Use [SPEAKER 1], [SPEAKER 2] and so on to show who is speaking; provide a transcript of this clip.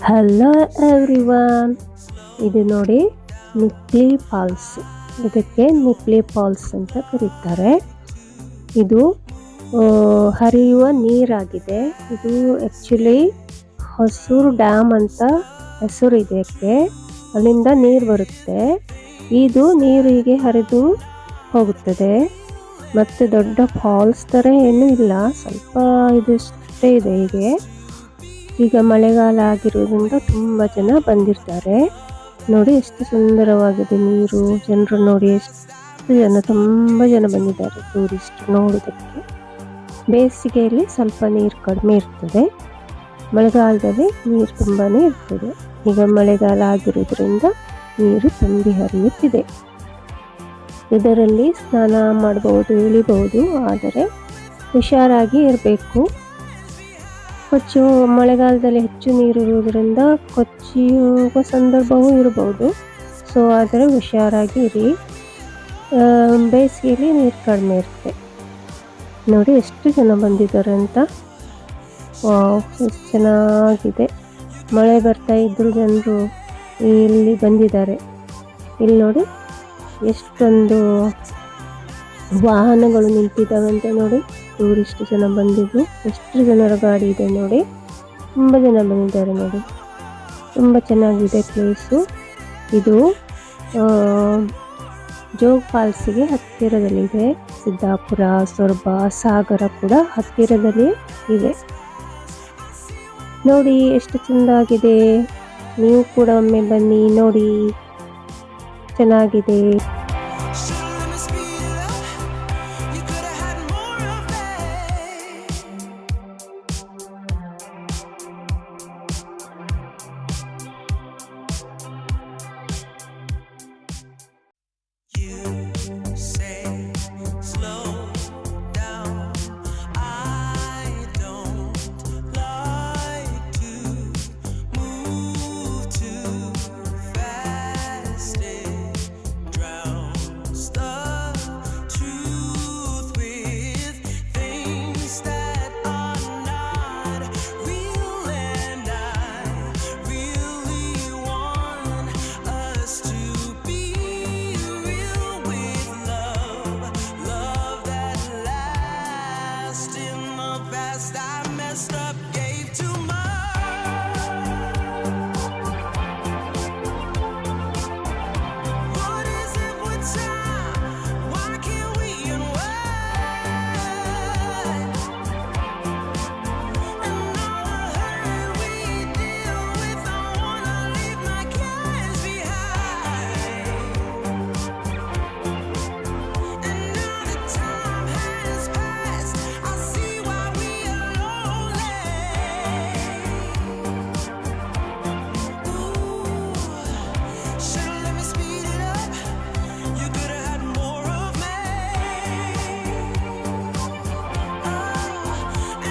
[SPEAKER 1] Hello everyone, ಇದು ನೋಡಿ ನಿಪ್ಲಿ falls. ಇದಕ್ಕೆ ನಿಪ್ಲಿ ಫಾಲ್ಸ್ ಅಂತ ಕರೀತಾರೆ. ಇದು ಹರಿಯುವ ನೀರಾಗಿದೆ. ಇದು ಆ್ಯಕ್ಚುಲಿ ಹೊಸೂರು ಡ್ಯಾಮ್ ಅಂತ ಹೆಸರು ಇದಕ್ಕೆ. ಅಲ್ಲಿಂದ ನೀರು ಬರುತ್ತೆ. ಇದು ನೀರು ಹೀಗೆ ಹರಿದು ಹೋಗುತ್ತದೆ. ಮತ್ತು ದೊಡ್ಡ ಫಾಲ್ಸ್ ಥರ ಏನೂ ಇಲ್ಲ, ಸ್ವಲ್ಪ ಇದಷ್ಟೇ ಇದೆ. ಹೀಗೆ ಈಗ ಮಳೆಗಾಲ ಆಗಿರೋದ್ರಿಂದ ತುಂಬ ಜನ ಬಂದಿರ್ತಾರೆ. ನೋಡಿ ಎಷ್ಟು ಸುಂದರವಾಗಿದೆ ನೀರು. ಜನರು ನೋಡಿ ಎಷ್ಟು ಜನ, ತುಂಬ ಜನ ಬಂದಿದ್ದಾರೆ ಟೂರಿಸ್ಟ್ ನೋಡೋದಕ್ಕೆ. ಬೇಸಿಗೆಯಲ್ಲಿ ಸ್ವಲ್ಪ ನೀರು ಕಡಿಮೆ ಇರ್ತದೆ, ಮಳೆಗಾಲದಲ್ಲಿ ನೀರು ತುಂಬಾ ಇರ್ತದೆ. ಈಗ ಮಳೆಗಾಲ ಆಗಿರೋದ್ರಿಂದ ನೀರು ತುಂಬಿ ಹರಿಯುತ್ತಿದೆ. ಇದರಲ್ಲಿ ಸ್ನಾನ ಮಾಡಬಹುದು, ಇಳಿಬಹುದು, ಆದರೆ ಹುಷಾರಾಗಿ ಇರಬೇಕು. ಮಳೆಗಾಲದಲ್ಲಿ ಹೆಚ್ಚು ನೀರು ಇರುವುದರಿಂದ ಕೊಚ್ಚುವ ಸಂದರ್ಭವೂ ಇರಬಹುದು. ಸೊ ಆದರೆ ಹುಷಾರಾಗಿ ಇರಿ. ಬೇಸಿಗೆಯಲ್ಲಿ ನೀರು ಕಡಿಮೆ ಇರುತ್ತೆ. ನೋಡಿ ಎಷ್ಟು ಜನ ಬಂದಿದ್ದಾರೆ ಅಂತ. ಎಷ್ಟು ಚೆನ್ನಾಗಿದೆ. ಮಳೆ ಬರ್ತಾ ಇದ್ರು ಜನರು ಇಲ್ಲಿ ಬಂದಿದ್ದಾರೆ. ಇಲ್ಲಿ ನೋಡಿ ಎಷ್ಟೊಂದು ವಾಹನಗಳು ನಿಂತಿದ್ದಾವಂತೆ. ನೋಡಿ ಟೂರಿಸ್ಟ್ ಜನ ಬಂದಿದ್ದು, ಎಷ್ಟು ಜನರ ಗಾಡಿ ಇದೆ ನೋಡಿ. ತುಂಬ ಜನ ಬಂದಿದ್ದಾರೆ ನೋಡಿ. ತುಂಬ ಚೆನ್ನಾಗಿದೆ ಪ್ಲೇಸು. ಇದು ಜೋಗ್ ಫಾಲ್ಸಿಗೆ ಹತ್ತಿರದಲ್ಲಿದೆ. ಸಿದ್ದಾಪುರ, ಸೊರಬ, ಸಾಗರ ಕೂಡ ಹತ್ತಿರದಲ್ಲಿ ಇದೆ. ನೋಡಿ ಎಷ್ಟು ಚೆಂದಾಗಿದೆ. ನೀವು ಕೂಡ ಒಮ್ಮೆ ಬನ್ನಿ ನೋಡಿ, ಚೆನ್ನಾಗಿದೆ.